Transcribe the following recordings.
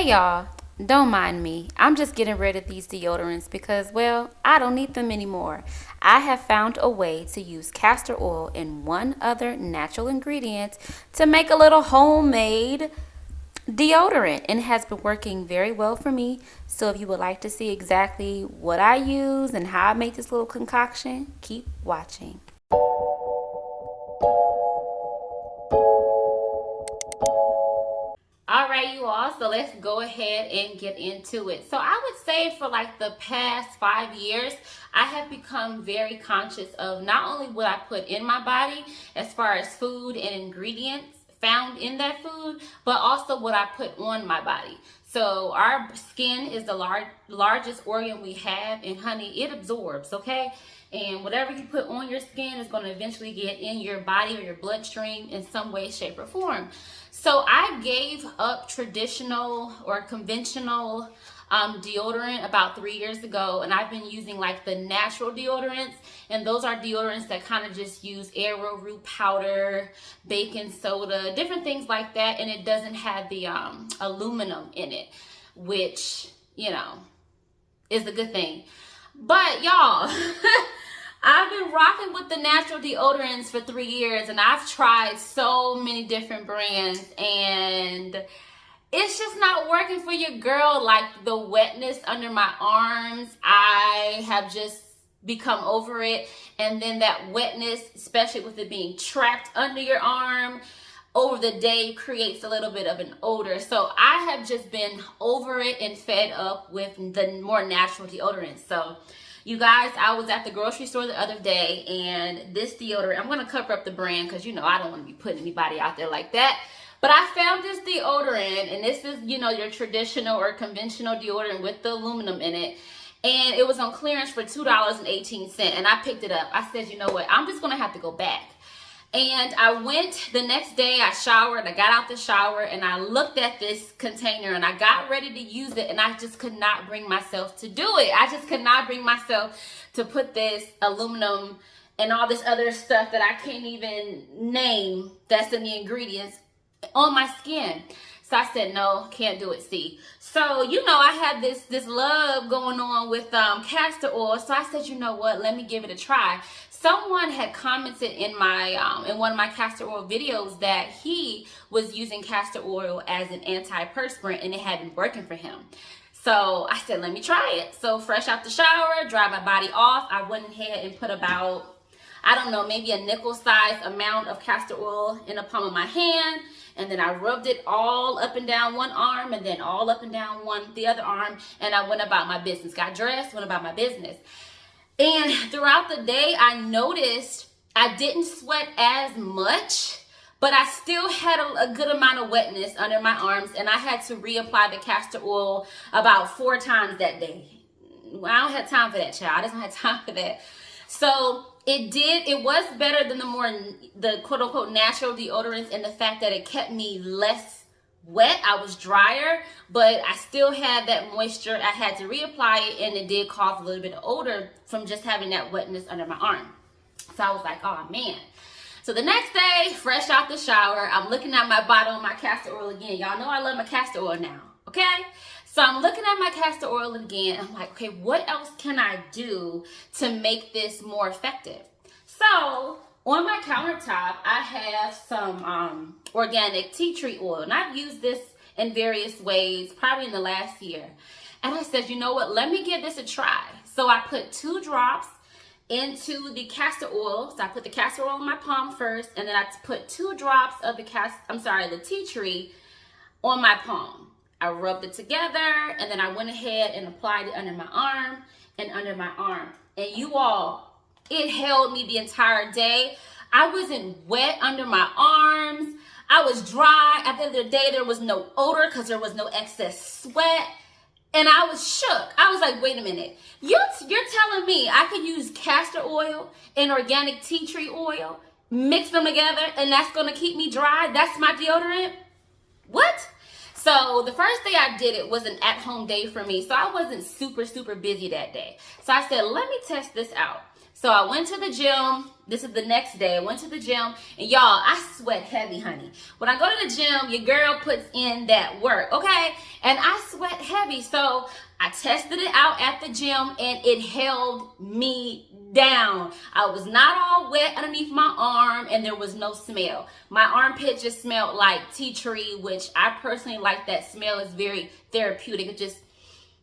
Hey y'all, don't mind me. I'm just getting rid of these deodorants because, well, I don't need them anymore. I have found a way to use castor oil and one other natural ingredient to make a little homemade deodorant, and it has been working very well for me. So if you would like to see exactly what I use and how I make this little concoction, keep watching. All right, you all, so let's go ahead and get into it. So I would say for like the past 5 years, I have become very conscious of not only what I put in my body as far as food and ingredients found in that food, but also what I put on my body. So our skin is the largest organ we have, and honey, it absorbs, okay? And whatever you put on your skin is going to eventually get in your body or your bloodstream in some way, shape, or form. So I gave up traditional or conventional deodorant about 3 years ago, and I've been using like the natural deodorants, and those are deodorants that kind of just use arrowroot powder, baking soda, different things like that, and it doesn't have the aluminum in it, which, you know, is a good thing. But y'all, I've been rocking with the natural deodorants for 3 years, and I've tried so many different brands, and it's just not working for your girl. Like the wetness under my arms, I have just become over it. And then that wetness, especially with it being trapped under your arm, over the day creates a little bit of an odor. So I have just been over it and fed up with the more natural deodorants. So you guys, I was at the grocery store the other day, and this deodorant, I'm going to cover up the brand because, you know, I don't want to be putting anybody out there like that. But I found this deodorant, and this is, you know, your traditional or conventional deodorant with the aluminum in it. And it was on clearance for $2.18, and I picked it up. I said, you know what, I'm just going to have to go back. And I went the next day, I showered, I got out the shower, and I looked at this container, and I got ready to use it, and I just could not bring myself to do it. I just could not bring myself to put this aluminum and all this other stuff that I can't even name that's in the ingredients on my skin. So I said, no, can't do it, see. So, you know, I had this love going on with castor oil. So I said, you know what, let me give it a try. Someone had commented in my in one of my castor oil videos that he was using castor oil as an antiperspirant, and it had been working for him. So I said, let me try it. So fresh out the shower, dry my body off, I went ahead and put about, I don't know, maybe a nickel-sized amount of castor oil in the palm of my hand. And then I rubbed it all up and down one arm, and then all up and down the other arm. And I went about my business, got dressed, went about my business. And throughout the day, I noticed I didn't sweat as much, but I still had a good amount of wetness under my arms. And I had to reapply the castor oil about 4 times that day. I don't have time for that, child. I just don't have time for that. So it was better than the quote unquote natural deodorants in the fact that it kept me less wet. I was drier, but I still had that moisture. I had to reapply it, and it did cause a little bit of odor from just having that wetness under my arm. So I was like, oh man. So the next day, fresh out the shower, I'm looking at my bottle of my castor oil again. Y'all know I love my castor oil now, okay? So I'm looking at my castor oil again. I'm like, okay, what else can I do to make this more effective? So on my countertop, I have some organic tea tree oil, and I've used this in various ways, probably in the last year. And I said, you know what, let me give this a try. So I put 2 drops into the castor oil. So I put the castor oil in my palm first, and then I put 2 drops of the tea tree on my palm. I rubbed it together, and then I went ahead and applied it under my arm and under my arm. And you all, it held me the entire day. I wasn't wet under my arms. I was dry. At the end of the day, there was no odor because there was no excess sweat. And I was shook. I was like, wait a minute. You're telling me I could use castor oil and organic tea tree oil, mix them together, and that's going to keep me dry? That's my deodorant? What? So the first day I did it was an at-home day for me. So I wasn't super busy that day. So I said, let me test this out. So I went to the gym. This is the next day. I went to the gym, and y'all, I sweat heavy, honey. When I go to the gym, your girl puts in that work, okay? And I sweat heavy. So I tested it out at the gym, and it held me down. I was not all wet underneath my arm, and there was no smell. My armpit just smelled like tea tree, which I personally like that smell. It's very therapeutic. It just,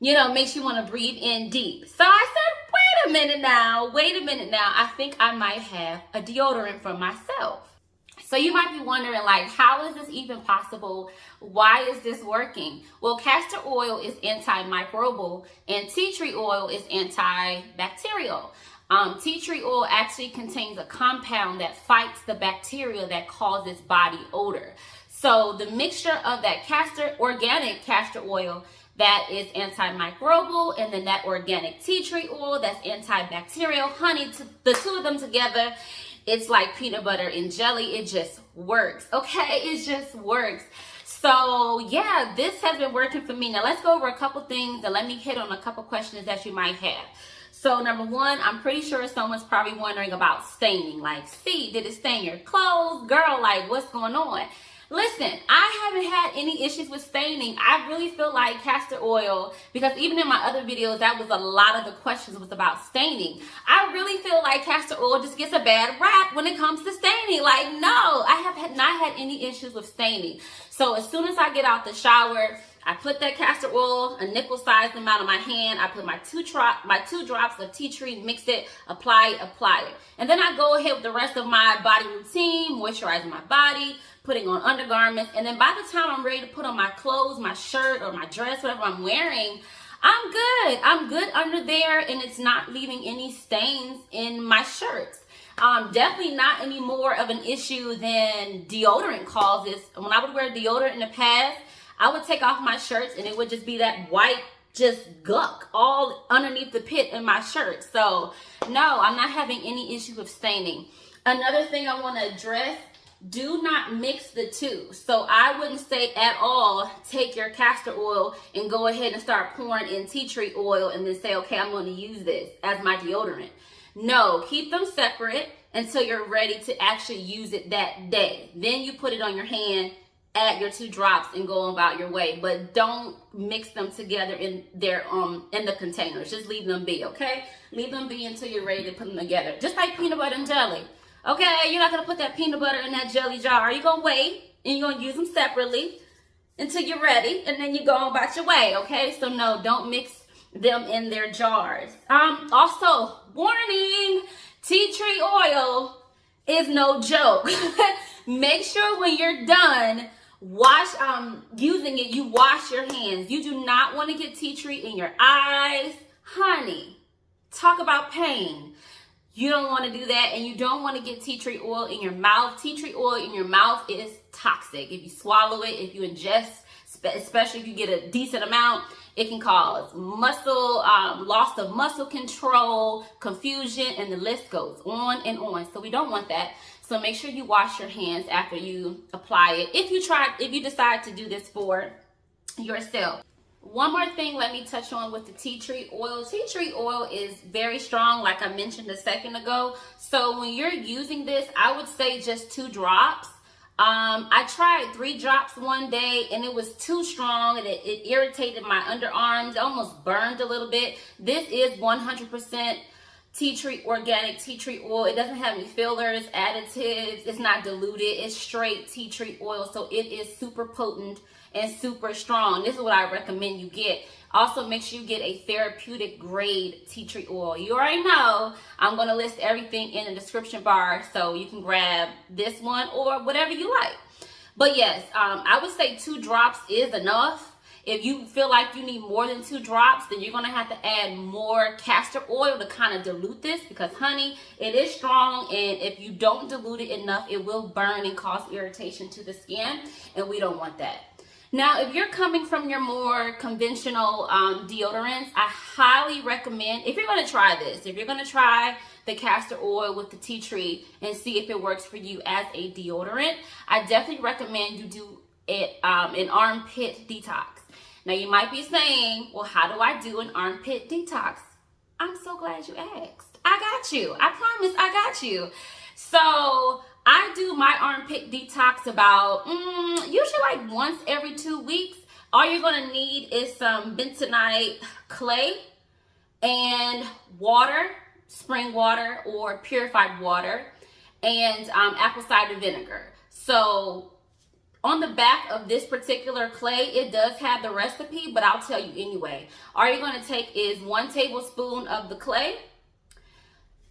you know, makes you want to breathe in deep. So I said, wait a minute now. I think I might have a deodorant for myself. So you might be wondering, like, how is this even possible? Why is this working? Well, castor oil is antimicrobial and tea tree oil is antibacterial. Tea tree oil actually contains a compound that fights the bacteria that causes body odor. So the mixture of that organic castor oil that is antimicrobial, and then that organic tea tree oil that's antibacterial, honey, the two of them together, it's like peanut butter and jelly. It just works, okay? It just works. So yeah, this has been working for me. Now let's go over a couple things and let me hit on a couple questions that you might have. So number one, I'm pretty sure someone's probably wondering about staining. Like, see, did it stain your clothes? Girl, like, what's going on? Listen, I haven't had any issues with staining. I really feel like castor oil, because even in my other videos, that was a lot of the questions was about staining. I really feel like castor oil just gets a bad rap when it comes to staining. Like, no, I have not had any issues with staining. So as soon as I get out the shower, I put that castor oil, a nickel-sized amount on my hand. I put my two drops of tea tree, mix it, apply it. And then I go ahead with the rest of my body routine, moisturizing my body, putting on undergarments. And then by the time I'm ready to put on my clothes, my shirt or my dress, whatever I'm wearing, I'm good. I'm good under there, and it's not leaving any stains in my shirts. Definitely not any more of an issue than deodorant causes. When I would wear deodorant in the past, I would take off my shirts and it would just be that white, just gunk all underneath the pit in my shirt. So no, I'm not having any issue with staining. Another thing I want to address, do not mix the two. So I wouldn't say at all, take your castor oil and go ahead and start pouring in tea tree oil and then say, okay, I'm going to use this as my deodorant. No, keep them separate until you're ready to actually use it that day. Then you put it on your hand, add your 2 drops, and go about your way. But don't mix them together in the containers. Just leave them be, okay? Leave them be until you're ready to put them together. Just like peanut butter and jelly. Okay, you're not gonna put that peanut butter in that jelly jar. You're gonna wait and you're gonna use them separately until you're ready, and then you go on about your way, okay? So no, don't mix them in their jars. Also, warning, tea tree oil is no joke. Make sure when you're done using it, you wash your hands. You do not want to get tea tree in your eyes. Honey, talk about pain. You don't want to do that, and you don't want to get tea tree oil in your mouth. Tea tree oil in your mouth is toxic. If you swallow it, if you ingest, especially if you get a decent amount, it can cause loss of muscle control, confusion, and the list goes on and on. So we don't want that. So make sure you wash your hands after you apply it. If you decide to do this for yourself. One more thing let me touch on with the tea tree oil. Tea tree oil is very strong, like I mentioned a second ago. So when you're using this, I would say just 2 drops. I tried 3 drops one day and it was too strong, and it irritated my underarms. It almost burned a little bit. This is 100% organic tea tree oil. It doesn't have any fillers, additives. It's not diluted. It's straight tea tree oil. So it is super potent and super strong. This is what I recommend you get. Also, make sure you get a therapeutic grade tea tree oil. You already know I'm going to list everything in the description bar, so you can grab this one or whatever you like. But yes, I would say 2 drops is enough. If you feel like you need more than 2 drops, then you're going to have to add more castor oil to kind of dilute this, because honey, it is strong, and if you don't dilute it enough, it will burn and cause irritation to the skin, and we don't want that. Now, if you're coming from your more conventional deodorants, I highly recommend, if you're going to try this, if you're going to try the castor oil with the tea tree and see if it works for you as a deodorant, I definitely recommend you do it, an armpit detox. Now, you might be saying, well, how do I do an armpit detox? I'm so glad you asked. I got you. I promise I got you. So I do my armpit detox about usually like once every 2 weeks. All you're gonna need is some bentonite clay and water, spring water or purified water, and apple cider vinegar. So on the back of this particular clay, it does have the recipe, but I'll tell you anyway. All you're gonna take is 1 tablespoon of the clay,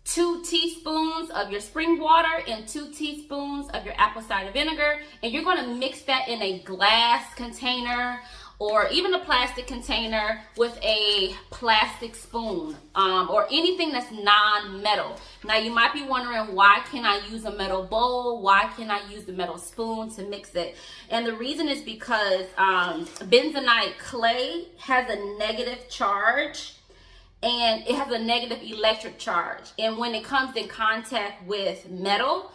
2 teaspoons of your spring water, and 2 teaspoons of your apple cider vinegar, and you're going to mix that in a glass container or even a plastic container with a plastic spoon or anything that's non-metal. Now you might be wondering, why can I use a metal bowl? Why can I use a metal spoon to mix it? And the reason is because bentonite clay has a negative charge, and it has a negative electric charge. And when it comes in contact with metal,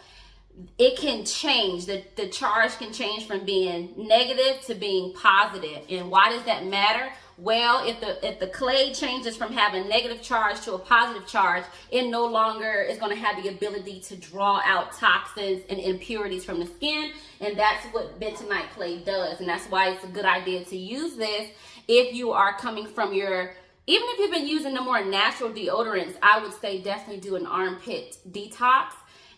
it can change. The charge can change from being negative to being positive. And why does that matter? Well, if the clay changes from having negative charge to a positive charge, it no longer is going to have the ability to draw out toxins and impurities from the skin. And that's what bentonite clay does. And that's why it's a good idea to use this if you are coming from your... Even if you've been using the more natural deodorants, I would say definitely do an armpit detox.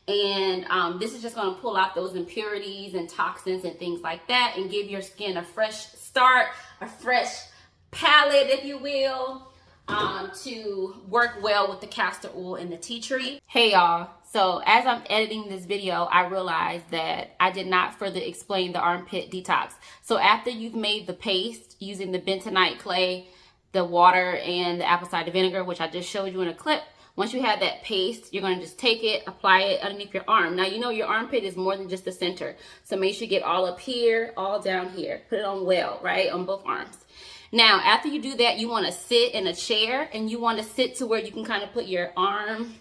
And this is just going to pull out those impurities and toxins and things like that, and give your skin a fresh start, a fresh palette, if you will, to work well with the castor oil and the tea tree. Hey y'all, so as I'm editing this video, I realized that I did not further explain the armpit detox. So after you've made the paste using the bentonite clay, the water, and the apple cider vinegar, which I just showed you in a clip, once you have that paste, you're going to just take it, apply it underneath your arm. Now, you know your armpit is more than just the center. So make sure you get all up here, all down here. Put it on well, right, on both arms. Now, after you do that, you want to sit in a chair, and you want to sit to where you can kind of put your arm.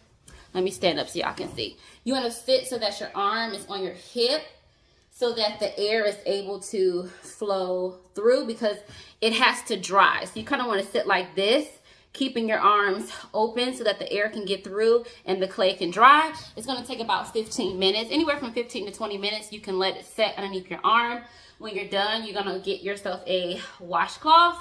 Let me stand up so y'all can see. You want to sit so that your arm is on your hip, so that the air is able to flow through, because it has to dry. So you kind of want to sit like this, keeping your arms open so that the air can get through and the clay can dry. It's going to take about 15 minutes, anywhere from 15 to 20 minutes. You can let it set underneath your arm. When you're done, you're going to get yourself a washcloth,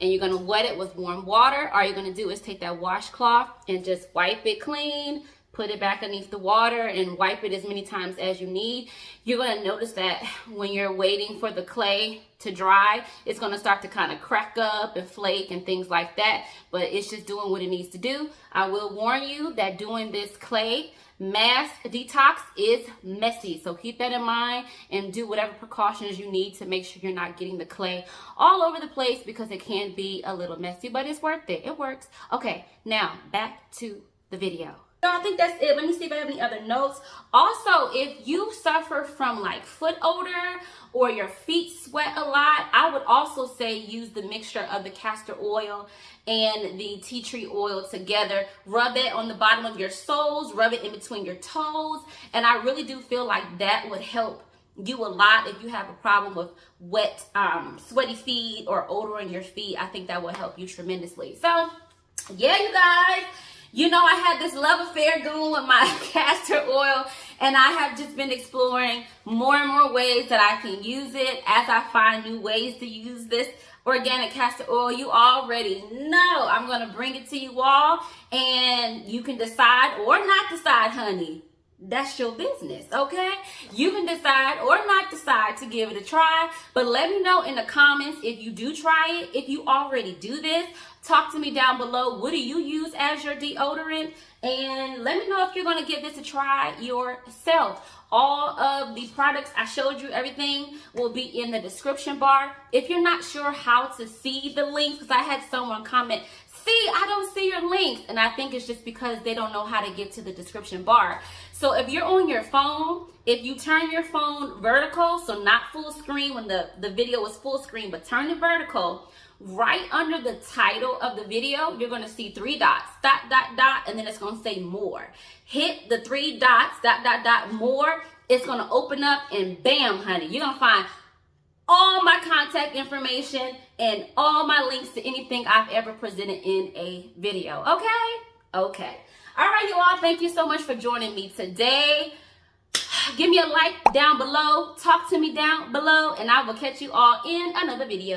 and you're going to wet it with warm water. All you're going to do is take that washcloth and just wipe it clean, put it back underneath the water, and wipe it as many times as you need. You're going to notice that when you're waiting for the clay to dry, it's going to start to kind of crack up and flake and things like that, but it's just doing what it needs to do. I will warn you that doing this clay mask detox is messy, so keep that in mind and do whatever precautions you need to make sure you're not getting the clay all over the place, because it can be a little messy, but it's worth it. It works. Okay, now back to the video. So I think that's it. Let me see if I have any other notes. Also, if you suffer from like foot odor or your feet sweat a lot, I would also say use the mixture of the castor oil and the tea tree oil together. Rub it on the bottom of your soles, rub it in between your toes, and I really do feel like that would help you a lot if you have a problem with wet, sweaty feet or odor in your feet. I think that will help you tremendously. So, yeah, you guys. You know, I had this love affair going with my castor oil, and I have just been exploring more and more ways that I can use it. As I find new ways to use this organic castor oil, you already know I'm going to bring it to you all, and you can decide or not decide, honey. That's your business, okay? You can decide or not decide to give it a try, but let me know in the comments if you do try it. If you already do this, talk to me down below. What do you use as your deodorant? And let me know if you're going to give this a try yourself. All of the products I showed you, everything will be in the description bar. If you're not sure how to see the links, because I had someone comment, see, I don't see your links. And I think it's just because they don't know how to get to the description bar. So if you're on your phone, if you turn your phone vertical, so not full screen when the video was full screen, but turn it vertical, right under the title of the video, you're going to see 3 dots, dot, dot, dot, and then it's going to say more. Hit the 3 dots, dot, dot, dot, more. It's going to open up, and bam, honey, you're going to find all my contact information and all my links to anything I've ever presented in a video. Okay? Okay. All right, you all, thank you so much for joining me today. Give me a like down below, talk to me down below, and I will catch you all in another video.